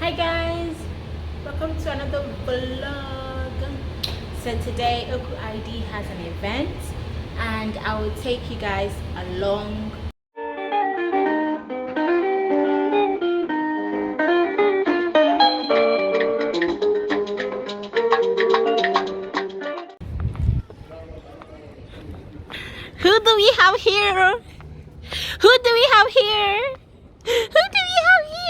Hi guys, welcome to another vlog. So today Okwu ID has an event and I will take you guys along. Who do we have here? Who do we have here? Who do we have here?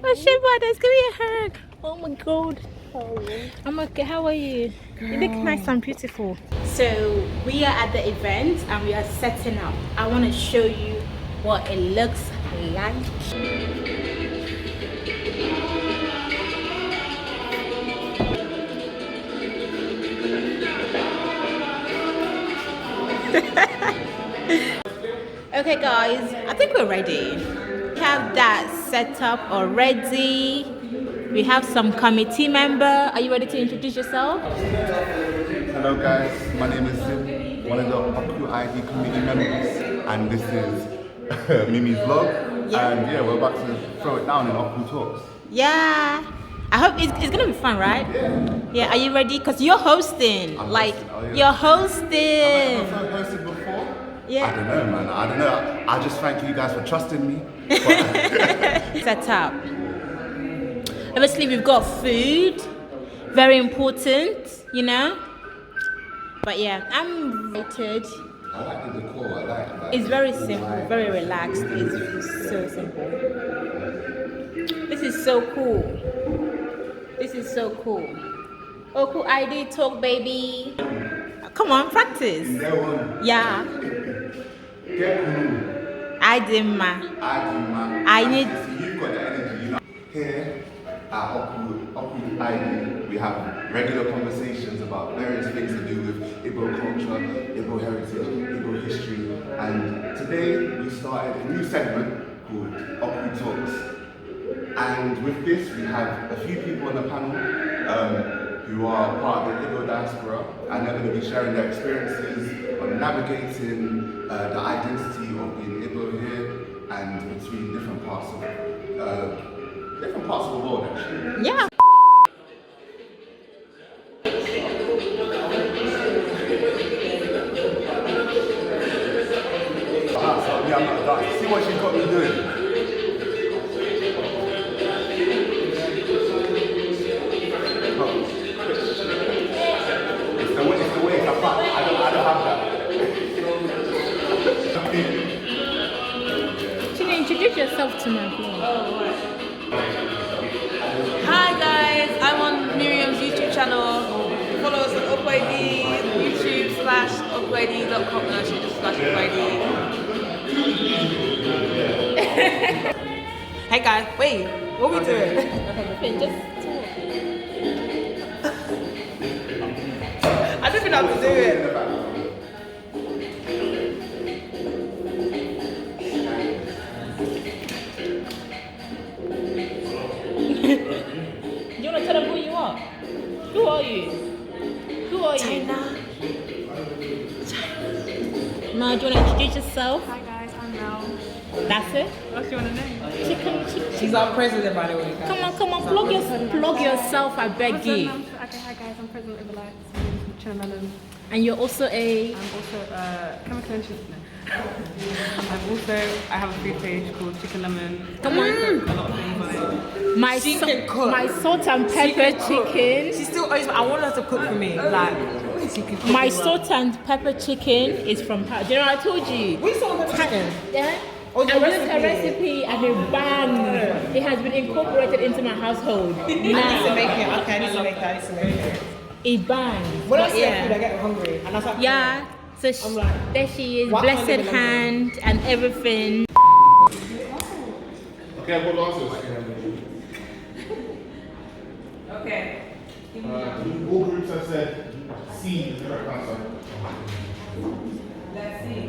Oh shit, brothers, give me a hug. Oh my god. I'm okay. How are you? Girl. You look nice and beautiful. So we are at the event and we are setting up. I want to show you what it looks like. Okay guys, I think we're ready. We have that set up already. We have some committee member. Are you ready to introduce yourself? Hello guys, my name is Zim, one of the Okwu ID committee members, and this is Mimi's vlog. Yeah. And yeah, we're about to throw it down in Okwu Talks. Yeah. I hope it's gonna be fun, right? Yeah. Yeah, are you ready? Because you're hosting. I'm hosting. Oh, yeah. You're hosting. Have I hosted before? Yeah. I don't know, man. I don't know. I just thank you guys for trusting me. Set up. Obviously, we've got food. Very important, you know? But yeah, I'm excited. I like the decor. I like that. It's very simple, very relaxed. It's so simple. This is so cool. This is so cool. Okwu ID Talk, baby. Come on, practice. Yeah. Idima. I need. You've got the energy, you know. Here at Okwu ID, we have regular conversations about various things to do with Igbo culture, Igbo heritage, Igbo history, and today we started a new segment called Okwu Talks. And with this, we have a few people on the panel who are part of the Igbo diaspora, and they're going to be sharing their experiences on navigating the identity of being Igbo here and between different parts of the world, actually. Yeah. Yeah, I'm not done. See what she's got me doing. It's the way it's a fact. I don't have that. Should you introduce yourself to my vlog? Hi guys, I'm on Miriam's YouTube channel. Follow us on Okwu ID, YouTube/OkwuID.com. No, she just /OkwuID. Hey guys, wait, what are we doing? Okay, just I don't even know how to do it. Do you want to tell them who you are? Who are you? Who are China. you? Ma, do you want to introduce yourself? Hi guys, I'm Mel. That's it? What do you want to know? Chicken. She's our president, by the way. Guys. Come on, plug yourself, I beg you. Okay, hi guys, I'm President of the Life. I'm Chinamelon. And you're also a... I'm also chemical engineer. I have a food page called Chicken Lemon. Come on. A lot of things on it. My salt and pepper chicken. She still always. I want her to cook for me. Like, she can cook My as well. salt and pepper chicken is from her. Do you know what I told you? We saw her chicken. Yeah. Oh, I the used her recipe. recipe and it bang. It has been incorporated into my household. I need to make it. Okay, I need to make that. It bangs. When I But see yeah. food, I get hungry. And I was like, Yeah. So like, there she is, why can't I blessed live in hand and everything. Okay, I've got answers. Okay. All groups have said C is the correct answer. Let's see.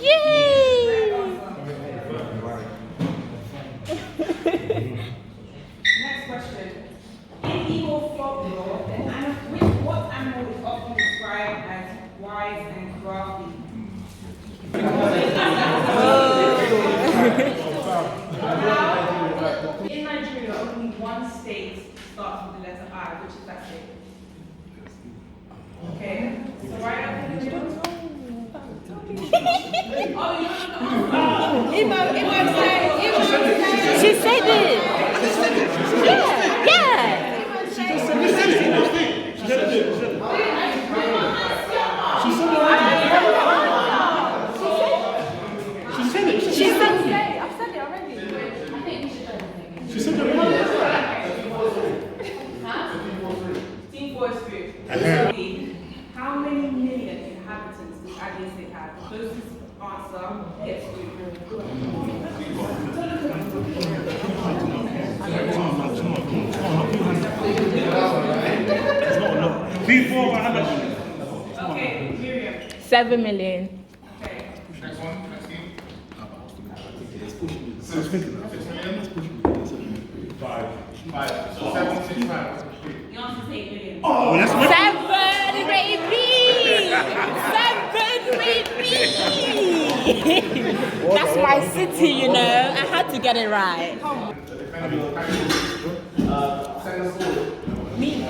Yay! Next question. In Igbo folklore, what animal is often described as wise and crafty? starts with the letter I, which is that state? Okay, so right now, you don't know. Oh, you don't know. She said it. Yeah. Team voice group. How many million inhabitants does Agnes State have? The closest answer gets to. Okay, Miriam. 7 million. Okay. Next one, next team. 5. So 7, 6, 5. The answer is 8 million. Oh, that's 7, baby! 7, baby! That's my city, you know. I had to get it right. Me.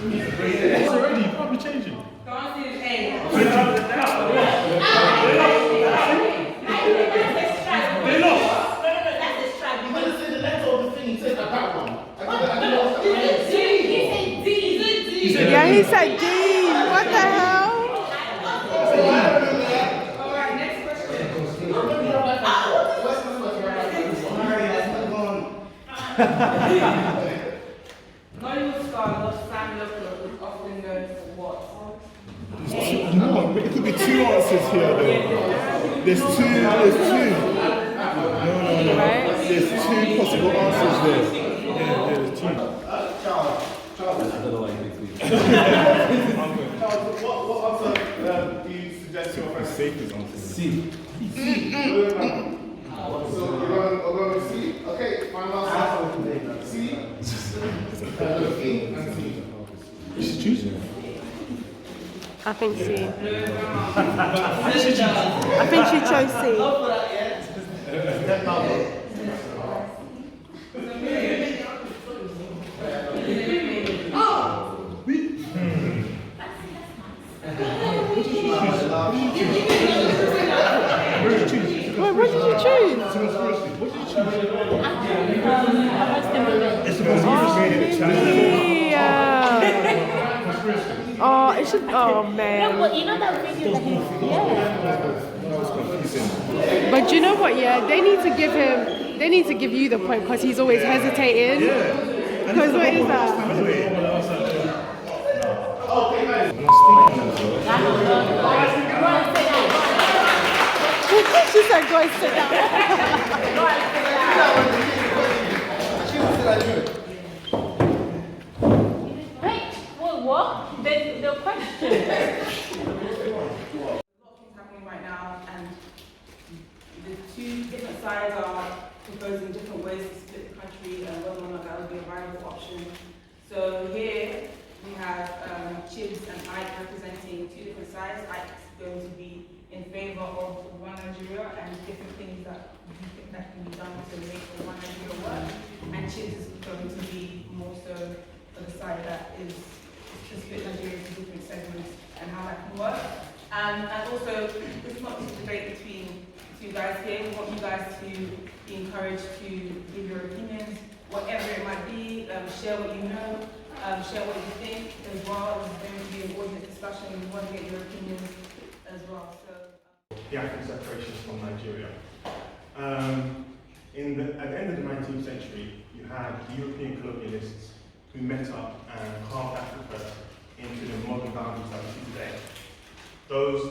It's already, you can't be changing. The answer is 8. They lost. Yeah, he said D. What the hell? Alright, next question. Hollywood star Los Sam Loco is often known for what? No, but it could be 2 answers here though. There's two. No. There's 2 possible answers there. Yeah, there's 2. Charles, what answer do you suggest your friend? Safest answer. C. So we're going to C. Okay, final answer. C. You should choose it. I think C. I think she chose C. Wait, what did you choose? It's supposed to be Oh, it should. Oh man. But you know that video that But you know what? Yeah, they need to give him. They need to give you the point because he's always hesitating. Because what is that? She said, "Go and sit down." What? The question. A lot of things happening right now, and the 2 different sides are proposing different ways to split the country and whether or not that would be a viable option. So here we have Chibs and Ike representing 2 different sides. Ike's going to be in favor of one Nigeria and different things that can be done to make the one Nigeria work. And Chibs is going to be more so for the side that is to split Nigeria into different segments and how that can work. And also, it's not just a debate between 2 guys here. We want you guys to be encouraged to give your opinions, whatever it might be, share what you know, share what you think as well. There's going to be an audience discussion. We want to get your opinions as well. So, the African separations from Nigeria. At the end of the 19th century, you had European colonialists who met up and carved Africa into the modern boundaries that we see today.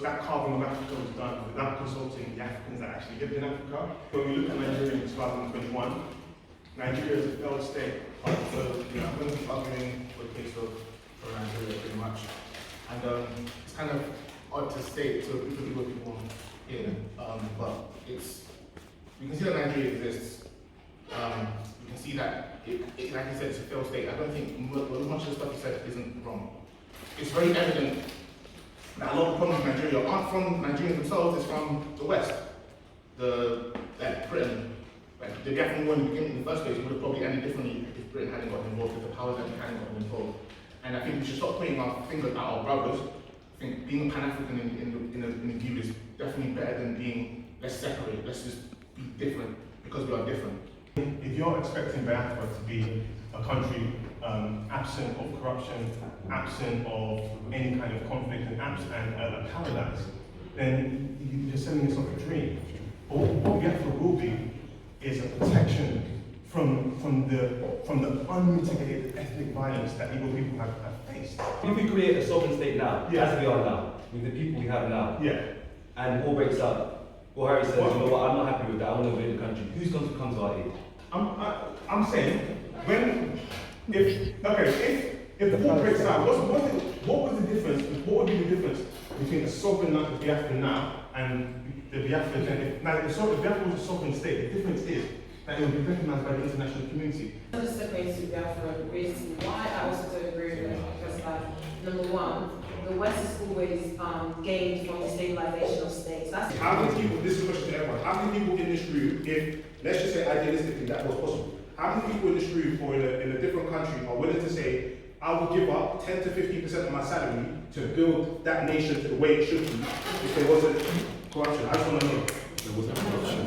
That carving of Africa was done without consulting the Africans that actually lived in Africa. When we look at Nigeria in 2021, Nigeria is a failed state. So, I'm going to be arguing for the case of Nigeria pretty much. And it's kind of odd to state to people here, but we can see that Nigeria exists. We can see that like you said, it's a failed state. I don't think much of the stuff you said isn't wrong. It's very evident that a lot of the problems in Nigeria aren't from Nigerians themselves, it's from the West. Like Britain, like the Biafran war in the beginning in the first place would have probably ended differently if Britain hadn't gotten involved, if the powers that hadn't gotten involved. And I think we should stop pointing our fingers at our brothers. I think being a Pan-African in a view is definitely better than being, let's separate, let's just be different, because we are different. If you're expecting Biafra to be a country absent of corruption, absent of any kind of conflict, and absent and paradise, then you're selling yourself a dream. But what Biafra will be is a protection from the unmitigated ethnic violence that Igbo people have faced. If we create a sovereign state now, Yeah. as we are now, with the people we have now, Yeah. and all breaks up, or Harry says, you know what, I'm not happy with that, I want to invade the country, who's going to come to our aid? I'm saying if the war breaks out, what was the difference? What would be the difference between a sovereign Biafra now and the Biafra then? Now, if Biafra was a sovereign state, the difference is that it would be recognized by the international community. Just separate to Biafra, the reason why I also don't agree with it, because number one, the West is always gained from the stabilization of states. That's how many people, this is a question to everyone, how many people in this room, if, let's just say idealistically that was possible, how many people in this room or in a different country are willing to say, I will give up 10 to 15% of my salary to build that nation to the way it should be if there wasn't corruption? I just want to know. There wasn't corruption.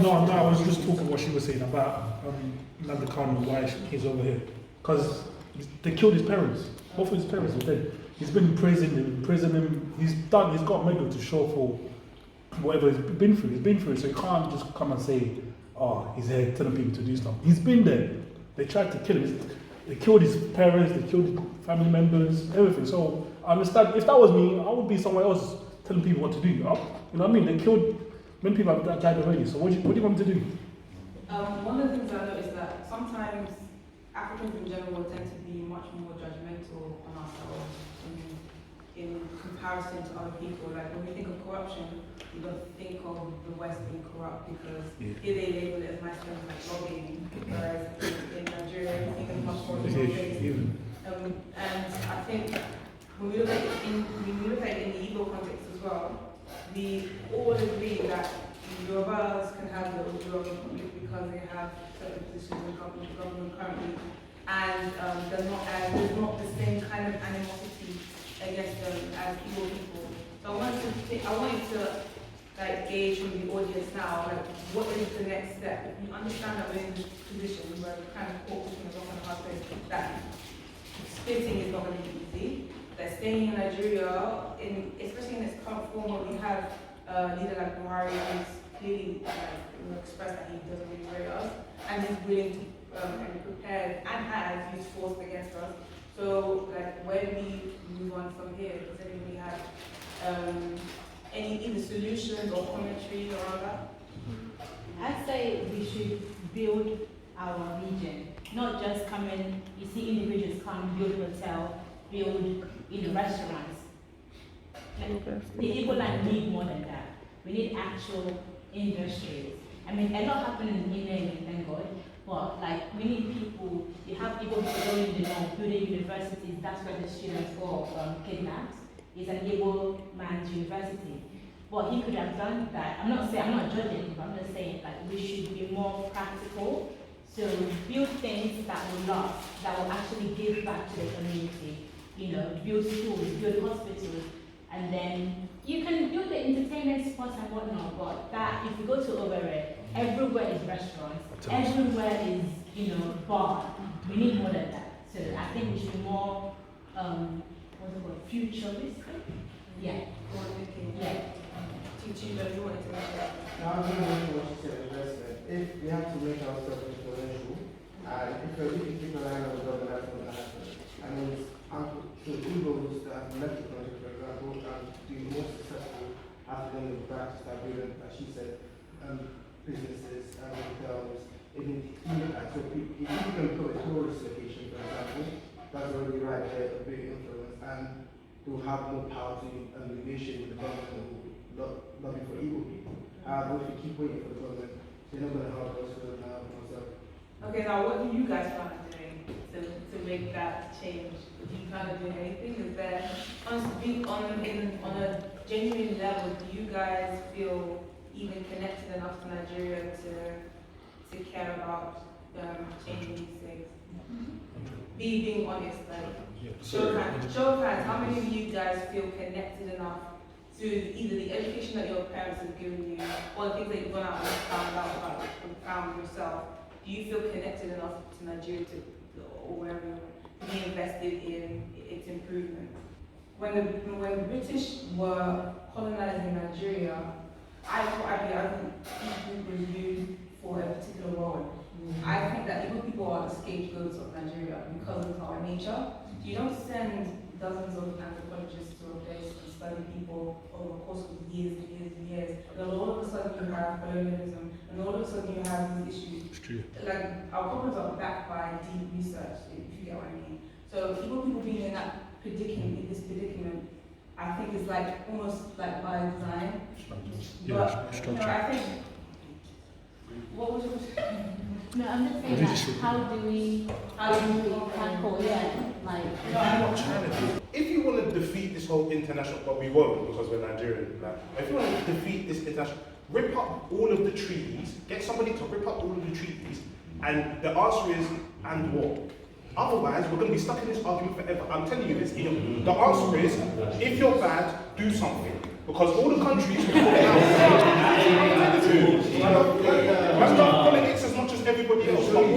No, I was just talking what she was saying about Nandekano, why he's over here. Because they killed his parents. Both of his parents are dead. He's been imprisoning him. He's got a medal to show for whatever he's been through. He's been through it, so you can't just come and say, oh, he's here telling people to do stuff. He's been there. They tried to kill him. They killed his parents, they killed his family members, everything. So I understand, if that was me, I would be somewhere else telling people what to do. You know what I mean? They killed many people have died already. So what do you want them to do? one of the things I noticed that sometimes Africans in general tend to be much more judgmental on ourselves in comparison to other people. Like when we think of corruption, we don't think of the West being corrupt because here they label it as nice things like lobbying, whereas in Nigeria everything is much more based. And I think when we look at it in the Igbo context as well, we all agree that Yorubas can have the Yoruba conflict because they have certain positions in government currently, and there's not the same kind of animosity against them as Igbo people. So I wanted to gauge from the audience now, what is the next step? You understand that we're in this position where we're kind of caught between a rock and a hard place, that splitting is not going to be easy. That staying in Nigeria, especially in its current form, where we have a leader like Buhari who's clearly expressed that he doesn't really rate us, and he's willing to and prepared and has used force against us. So, where do we move on from here? Does anybody have any either solutions or commentary around that? I'd say we should build our region, not just come in. You see individuals come, build hotel, build restaurants. The Igbo land need more than that. We need actual industries. I mean, a lot happened in India, thank God, but we need people. You have Igbo people going in the north, building universities. That's where the students go kidnapped. It's an Igbo man's university. But he could have done that. I'm not judging, but I'm just saying we should be more practical. So build things that will last, that will actually give back to the community. Build schools, build hospitals, and then you can build the entertainment spots and whatnot. But that, if you go to Owerri, everywhere is restaurants, everywhere is bar. We need more than that. So I think we should be more futuristic. Yeah. Yeah. Teaching them, you wanted to make that. Now, I'm going to what you said, investment. If we have to make ourselves influential, and if we keep an eye on the government, I mean, to Igbos that have left the country, for example, and to be more successful after them go back to start building, as she said, businesses and hotels. So if you can put a tourist location, for example, that's already right there, a big influence, and to have more power to negotiate with the government and lobby for Igbo people. If you keep waiting for the government they're not going to help us with myself. Okay, now what do you guys plan on doing to make that change? Do you plan on doing anything? Is there, on a genuine level, do you guys feel even connected enough to Nigeria to care about changing these things? Being honest, like, show of hands, how many of you guys feel connected enough to either the education that your parents have given you or the things that you've gone out and found out about and found yourself? Do you feel connected enough to Nigeria or wherever to be invested in its improvement? When the British were colonizing Nigeria, I think people were used for a particular role. I think that Igbo people are the scapegoats of Nigeria because of our nature. You don't send dozens of anthropologists to a place to study people over the course of years and years and years. And then all of a sudden you have colonialism, and all of a sudden you have these issues. It's true. Like, our problems are backed by deep research, if you get what I mean. So Igbo people being in this predicament, I think is like almost like by design. Yeah, But, you know, I think, what was your No, I'm just saying like, how do we tackle, like... No, I'm not trying to do. If you want to defeat this whole international, well, we won't because we're Nigerian. Like, if you want to defeat this international, rip up all of the treaties, get somebody to rip up all of the treaties, and the answer is, and what? Otherwise, we're going to be stuck in this argument forever. I'm telling you this. The answer is, if you're bad, do something. Because all the countries who put out that's not politics as much as everybody else. But all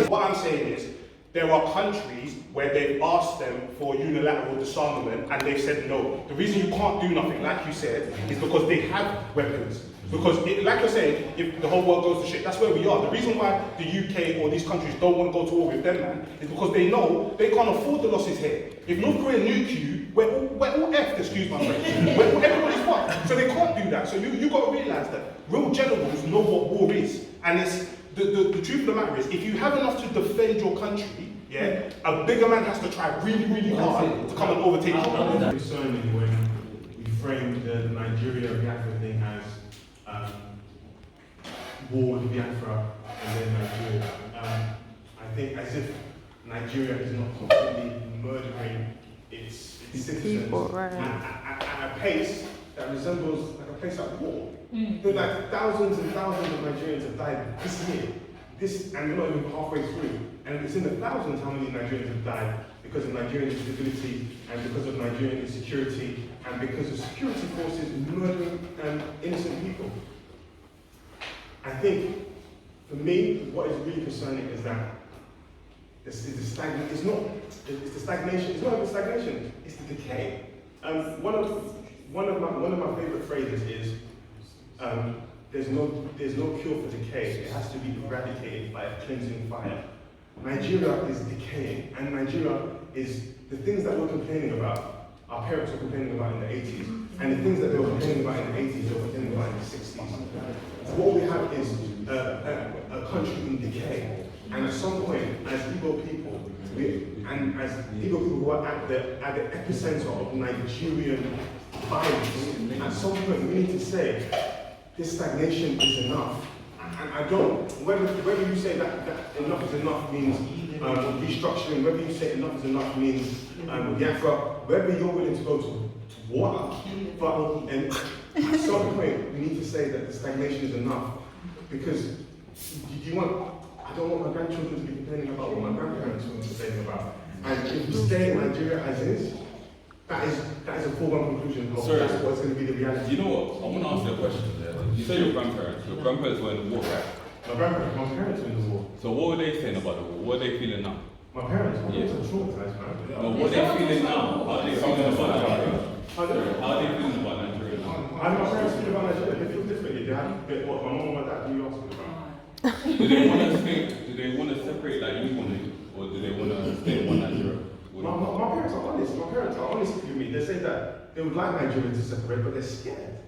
what I'm saying is, there are countries where they've asked them for unilateral disarmament and they've said no. The reason you can't do nothing, like you said, is because they have weapons. Because, like you're saying, if the whole world goes to shit, that's where we are. The reason why the UK or these countries don't want to go to war with them, man, is because they know they can't afford the losses here. If North Korea nuke you, we're all effed, excuse my French. Everybody's fucked. So they can't do that. So you got to realise that real generals know what war is. And it's the truth of the matter is, if you have enough to defend your country, yeah, a bigger man has to try really, really hard to come and overtake you. It's concerning when we frame the Nigeria-Biafra thing as war with Biafra and then Nigeria. I think as if Nigeria is not completely murdering its citizens at a pace that resembles like a place at war. Like thousands and thousands of Nigerians have died this year. And we're not even halfway through. And it's in the thousands how many Nigerians have died because of Nigerian instability and because of Nigerian insecurity and because of security forces murdering innocent people. I think, for me, what is really concerning is that it's the stagnation. It's not even stagnation. It's the decay. One of my favorite phrases is, "There's no cure for decay. It has to be eradicated by a cleansing fire." Nigeria is decaying, and Nigeria is the things that we're complaining about. Our parents were complaining about in the 80s, and the things that they were complaining about in the 80s, they were complaining about in the 60s. What we have is a country in decay, and at some point, as Igbo people, who are at the epicenter of Nigerian violence, at some point we need to say, this stagnation is enough. And I don't, whether you say that enough is enough means restructuring, whether you say enough is enough means Biafra, whether you're willing to go to war, but at some point we need to say that the stagnation is enough. Because I don't want my grandchildren to be complaining about what my grandparents were complaining about. And if we stay in Nigeria as is, that is a foregone conclusion of that's what's going to be the reality. You know what? I want to ask you a question there. You say your grandparents were in the war, right? My parents were in the war. So what were they saying about the war? What are they feeling now? My parents are traumatized, man. No, what are they feeling now? How are they feeling about Nigeria? How are they feeling about Nigeria now? How do my parents feel about Nigeria? They feel differently. They have what my mom and my dad do asking about. Do they want to separate like you want to, or do they want to stay in one Nigeria? My parents are honest. My parents are honest with me. They say that they would like Nigeria to separate, but they're scared.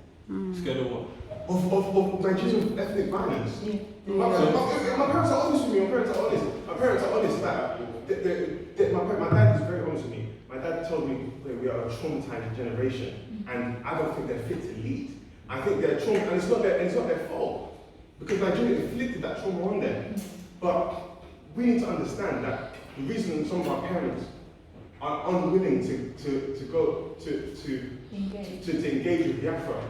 Scared of what? of Nigerian ethnic violence. My parents are honest with me. My parents are honest. That my dad is very honest with me. My dad told me that we are a traumatized generation, and I don't think they're fit to lead. I think they're traumatized, and it's not their fault because Nigeria inflicted that trauma on them. But we need to understand that the reason some of our parents are unwilling to engage with Biafra,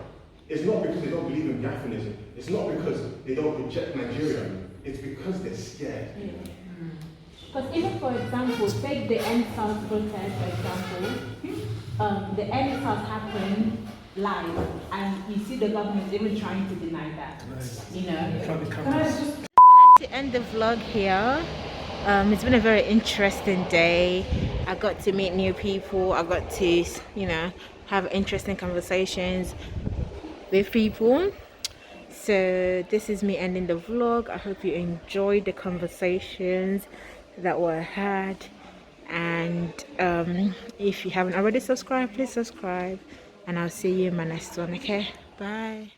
it's not because they don't believe in Biafranism. It's not because they don't reject Nigeria. It's because they're scared. Because even for example, take the NSAS protest, for example, the NSAS happened live, and you see the government even trying to deny that. You know. To end the vlog here. It's been a very interesting day. I got to meet new people. I got to, have interesting conversations with people. So this is me ending the vlog. I hope you enjoyed the conversations that were had. And if you haven't already subscribed, please subscribe. And I'll see you in my next one, okay? Bye.